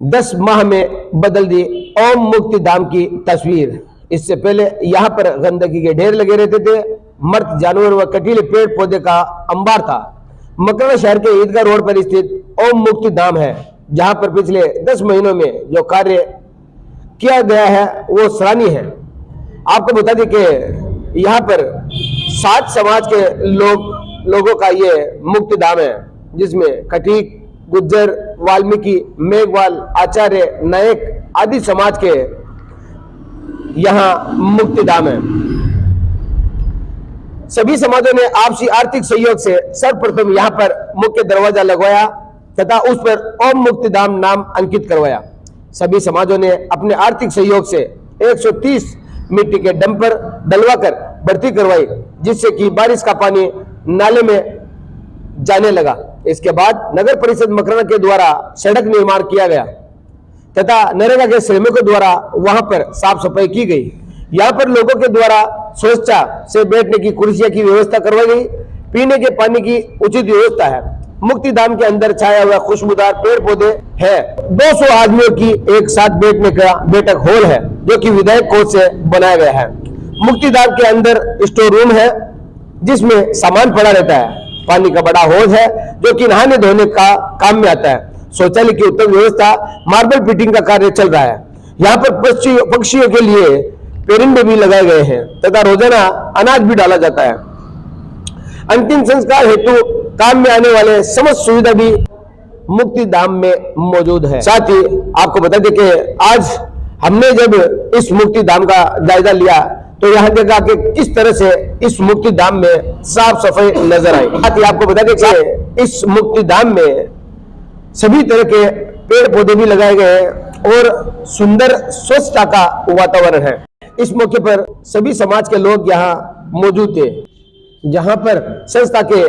10 माह में बदल दी ओम मुक्ति धाम की तस्वीर। इससे पहले यहाँ पर गंदगी के ढेर लगे रहते थे, मर्द जानवर व कटीले पेड़ पौधे का अंबार था। मकराना शहर के ईदगाह रोड पर स्थित ओम मुक्ति धाम है, जहां पर पिछले 10 महीनों में जो कार्य किया गया है वो सराहनीय है। आपको बता दें कि यहाँ पर 7 समाज के लोगों का ये मुक्ति धाम है, जिसमें खटीक, गुज्जर, वाल्मीकि, मेघवाल, आचार्य, नायक आदि समाज के यहाँ मुक्ति धाम है। सभी समाजों ने आपसी आर्थिक सहयोग से सर्वप्रथम यहाँ पर मुख्य दरवाजा लगवाया तथा उस पर ओम मुक्ति धाम नाम अंकित करवाया। सभी समाजों ने अपने आर्थिक सहयोग से 130 मिट्टी के डंपर डलवाकर भर्ती करवाई, जिससे कि बारिश का पानी नाले में जाने लगा। इसके बाद नगर परिषद मकराना के द्वारा सड़क निर्माण किया गया तथा नरेगा के श्रमिकों द्वारा वहां पर साफ सफाई की गई। यहाँ पर लोगों के द्वारा शौचा से बैठने की कुर्सियां की व्यवस्था करवाई गई। पीने के पानी की उचित व्यवस्था है। मुक्ति धाम के अंदर छाया हुआ खुशबूदार पेड़ पौधे है। 200 आदमियों की एक साथ बैठने का बैठक हॉल है, जो कि विधायक कोष से बनाया गया है। मुक्ति धाम के अंदर स्टोर रूम है, जिसमें सामान पड़ा रहता है। पानी का बड़ा हौज है, जो कि नहाने धोने का काम में आता है। शौचालय की उत्तम व्यवस्था, मार्बल फिटिंग का कार्य चल रहा है। यहाँ पर पक्षियों के लिए पेरिंडे भी लगाए गए हैं तथा रोजाना अनाज भी डाला जाता है। अंतिम संस्कार हेतु काम में आने वाले समस्त सुविधा भी मुक्ति धाम में मौजूद है। साथ ही आपको बता दें कि आज हमने जब इस मुक्ति धाम का जायजा लिया तो यहाँ देखा कि किस तरह से इस मुक्ति धाम में साफ सफाई नजर आई। साथ ही आपको बता दें कि इस मुक्ति धाम में सभी तरह के पेड़ पौधे भी लगाए गए हैं और सुंदर स्वच्छता का वातावरण है। इस मौके पर सभी समाज के लोग यहाँ मौजूद थे, जहां पर संस्था के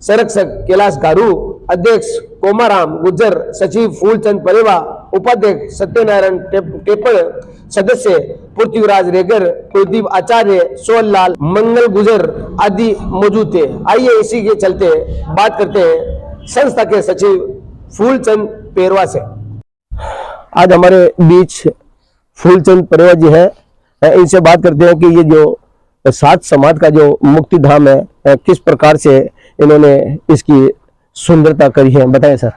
संरक्षक कैलाश गारू, अध्यक्ष कोमाराम गुज्जर, सचिव फूलचंद परेवा, उपाध्यक्ष सत्यनारायण टेपड़, सदस्य पृथ्वीराज रेगर, कुलदीप आचार्य, सोहनलाल, मंगल गुजर आदि मौजूद थे। आइए इसी के चलते बात करते हैं संस्था के सचिव फूलचंद पेरवा से। आज हमारे बीच फूलचंद पेरवा जी है, इनसे बात करते हैं कि ये जो 7 समाज का जो मुक्ति धाम है, किस प्रकार से इन्होंने इसकी सुंदरता करी है, बताएं सर।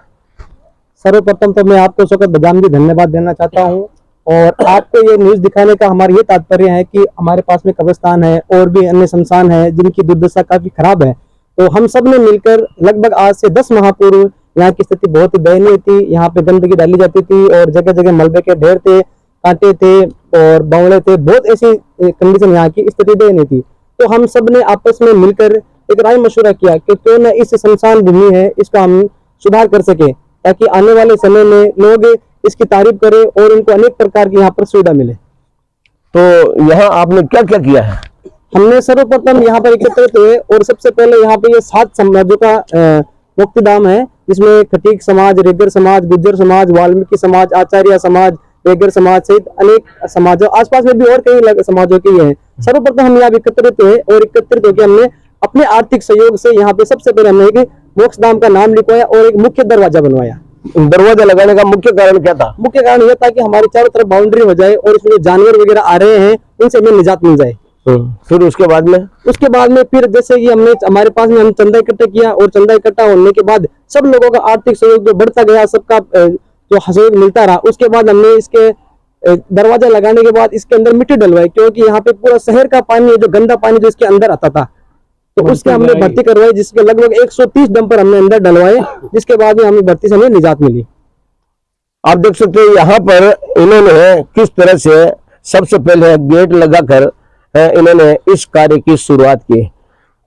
सर्वप्रथम तो मैं आपको शौकत बजान भी धन्यवाद देना चाहता हूं, और आपको ये न्यूज दिखाने का हमारा ये तात्पर्य है कि हमारे पास में कब्रिस्तान है और भी अन्य शमशान है जिनकी दुर्दशा काफी खराब है। तो हम सब ने मिलकर लगभग आज से 10 माह पूर्व यहाँ की स्थिति बहुत ही दयनीय थी। यहाँ पे गंदगी डाली जाती थी और जगह जगह मलबे के ढेर थे, कांटे थे और बावड़े थे। बहुत ऐसी कंडीशन यहाँ की स्थिति दयनीय थी। तो हम सब ने आपस में मिलकर एक राय मशवरा किया कि क्यों न इस शमशान भूमि है इसका हम सुधार कर सके, ताकि आने वाले समय में लोग इसकी तारीफ करें और उनको अनेक प्रकार की यहाँ पर सुविधा मिले। तो यहाँ आपने क्या क्या किया है? हमने सर्वप्रथम यहाँ पर एकत्रित हुए और सबसे पहले यहाँ पे ये 7 समाजों का मुक्ति धाम है, जिसमें खटीक समाज, रेगर समाज, गुज्जर समाज, वाल्मीकि समाज, आचार्य समाज, रेगर समाज सहित अनेक समाजों, आसपास में भी और कई समाजों के हैं। सर्वप्रथम हम यहाँ एकत्रित हुए और एकत्रित होकर हमने अपने आर्थिक सहयोग से यहाँ पे सबसे पहले हमने एक मोक्ष धाम का नाम लिखवाया और एक मुख्य दरवाजा बनवाया। दरवाजा लगाने का मुख्य कारण क्या था? मुख्य कारण यह था कि हमारे चारों तरफ बाउंड्री हो जाए और इसमें जो जानवर वगैरह आ रहे हैं उनसे हमें निजात मिल जाए। फिर उसके बाद में फिर जैसे कि हमने हमारे पास में हम चंदा इकट्ठा किया और चंदा इकट्ठा होने के बाद सब लोगों का आर्थिक सहयोग जो बढ़ता गया, सबका जो सहयोग मिलता रहा, उसके बाद हमने इसके दरवाजा लगाने के बाद इसके अंदर मिट्टी डलवाई, क्योंकि यहाँ पे पूरा शहर का पानी, जो गंदा पानी जो इसके अंदर आता था, तो उसके हमने भर्ती करवाई, जिसके लगभग 130 डंपर हमने अंदर डलवाए, जिसके बाद में हमें भर्ती से हमें निजात मिली। आप देख सकते हैं यहाँ पर इन्होंने किस तरह से सबसे पहले गेट लगाकर इन्होंने इस कार्य की शुरुआत की।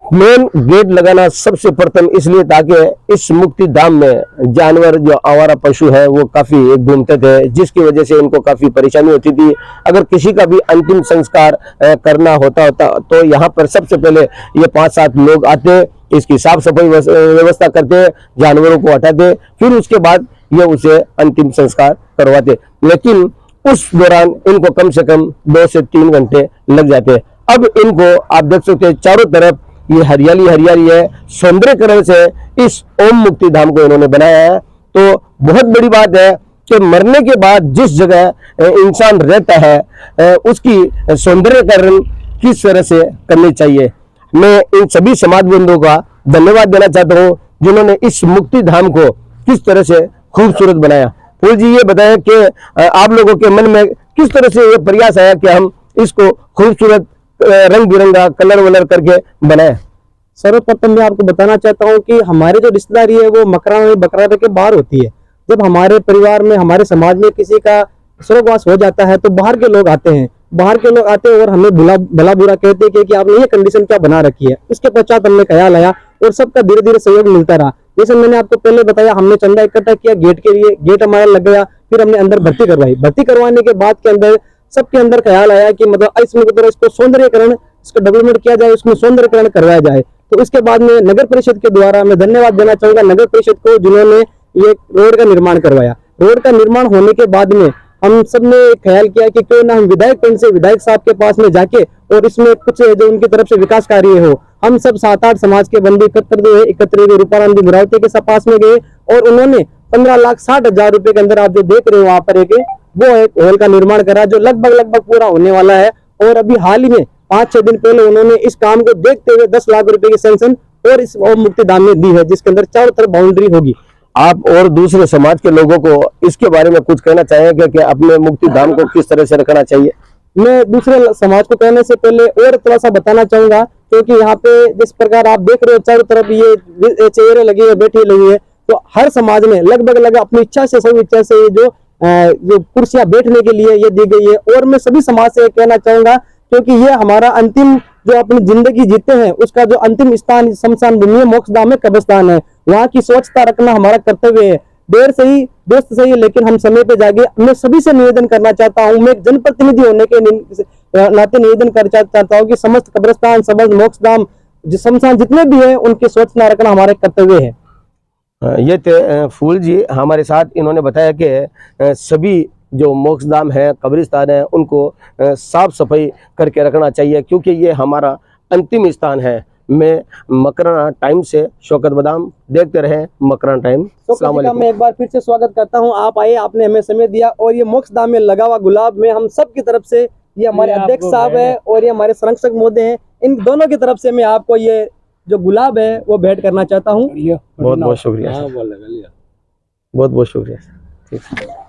मेन गेट लगाना सबसे प्रथम इसलिए ताकि इस मुक्ति धाम में जानवर जो आवारा पशु है वो काफी घूमते थे, जिसकी वजह से इनको काफी परेशानी होती थी। अगर किसी का भी अंतिम संस्कार करना होता तो यहाँ पर सबसे पहले ये 5-7 लोग आते, इसकी साफ सफाई व्यवस्था करते, जानवरों को हटाते, फिर उसके बाद ये उसे अंतिम संस्कार करवाते। लेकिन उस दौरान इनको कम से कम 2 से 3 घंटे लग जाते। अब इनको आप देख सकते हैं चारों तरफ ये हरियाली हरियाली है। सौंदर्यकरण से इस ओम मुक्ति धाम को इन्होंने बनाया है। तो बहुत बड़ी बात है कि मरने के बाद जिस जगह इंसान रहता है उसकी सौंदर्यकरण किस तरह से करनी चाहिए। मैं इन सभी समाज बंधुओं का धन्यवाद देना चाहता हूँ जिन्होंने इस मुक्ति धाम को किस तरह से खूबसूरत बनाया। फूल जी ये बताएं कि आप लोगों के मन में किस तरह से ये प्रयास आया कि हम इसको खूबसूरत रंग बिरंगा कलर वलर करके बनाए। सर्वप्रथम मैं आपको बताना चाहता हूँ कि हमारी जो रिश्तेदारी है वो मकराना बकराना के बाहर होती है। जब हमारे परिवार में हमारे समाज में किसी का स्वर्गवास हो जाता है तो बाहर के लोग आते हैं, बाहर के लोग आते हैं और हमें भला बुरा कहते हैं कि आपने ये कंडीशन क्या बना रखी है। उसके पश्चात हमने ख्याल आया और सबका धीरे धीरे सहयोग मिलता रहा। जैसे मैंने आपको पहले बताया, हमने चंदा इकट्ठा किया गेट के लिए, गेट हमारा लग गया, फिर हमने अंदर भर्ती करवाई। भर्ती करवाने के बाद के अंदर सबके अंदर ख्याल आया कि मतलब इसको सौंदर्यकरण, इसका डेवलपमेंट किया जाए, उसमें सौंदर्यकरण करवाया जाए। तो इसके बाद में नगर परिषद के द्वारा मैं धन्यवाद देना चाहूंगा नगर परिषद को जिन्होंने ये रोड का निर्माण करवाया। रोड का निर्माण होने के बाद में हम सब ने ख्याल किया कि क्यों ना हम विधायक पिंड से विधायक साहब के पास में जाके और इसमें कुछ जो उनकी तरफ से विकास कार्य हो, हम सब 7-8 समाज के बंधु एकत्र हुए रूपानंद गुरावते के पास में गए और उन्होंने 15,60,000 रुपए के अंदर आप जो देख रहे हो वहां पर एक हॉल का निर्माण करा जो लगभग पूरा होने वाला है। और अभी हाल ही में 5-6 दिन पहले उन्होंने इस काम को देखते हुए 10 लाख रुपए की सैंक्शन और इस ओम मुक्ति धाम में दी है, जिसके अंदर चारों तरफ बाउंड्री होगी। आप और दूसरे समाज के लोगों को इसके बारे में कुछ कहना चाहेंगे कि अपने मुक्ति धाम को किस तरह से रखना चाहिए? मैं दूसरे समाज को कहने से पहले और थोड़ा सा बताना चाहूंगा, क्योंकि यहाँ पे जिस प्रकार आप देख रहे हो चारों तरफ ये चेयरें लगी है, बैठी लगी है, तो हर समाज में लगभग अपनी इच्छा से, सब इच्छा से जो कुर्सियां बैठने के लिए ये दी गई है। और मैं सभी समाज से कहना चाहूंगा, क्योंकि ये हमारा अंतिम जो अपनी जिंदगी जीते हैं उसका जो अंतिम स्थान शमशान भूमि है, मोक्षधाम है, कब्रिस्तान है, वहाँ की स्वच्छता रखना हमारा कर्तव्य है। देर सही दोस्त सही, लेकिन हम समय पे जागे। मैं सभी से निवेदन करना चाहता हूँ, मैं एक जनप्रतिनिधि होने के नाते निवेदन कर चाहता हूँ कि समस्त कब्रिस्तान, समस्त मोक्षधाम, शमशान जितने भी है उनकी स्वच्छता रखना हमारा कर्तव्य है। ये थे फूल जी हमारे साथ। इन्होंने बताया कि सभी जो मोक्षधाम है, कब्रिस्तान है, उनको साफ सफाई करके रखना चाहिए क्योंकि ये हमारा अंतिम स्थान है। मैं मकराना टाइम से शौकत बादाम, देखते रहे मकराना टाइम। मैं एक बार फिर से स्वागत करता हूं, आप आए, आपने हमें समय दिया। और ये मोक्षधाम में लगा हुआ गुलाब में हम सब की तरफ से, ये हमारे अध्यक्ष साहब है और ये हमारे संरक्षक महोदय हैं, इन दोनों की तरफ से मैं आपको ये जो गुलाब है वो भेंट करना चाहता हूँ। बहुत बहुत शुक्रिया, बहुत बहुत शुक्रिया। ठीक है।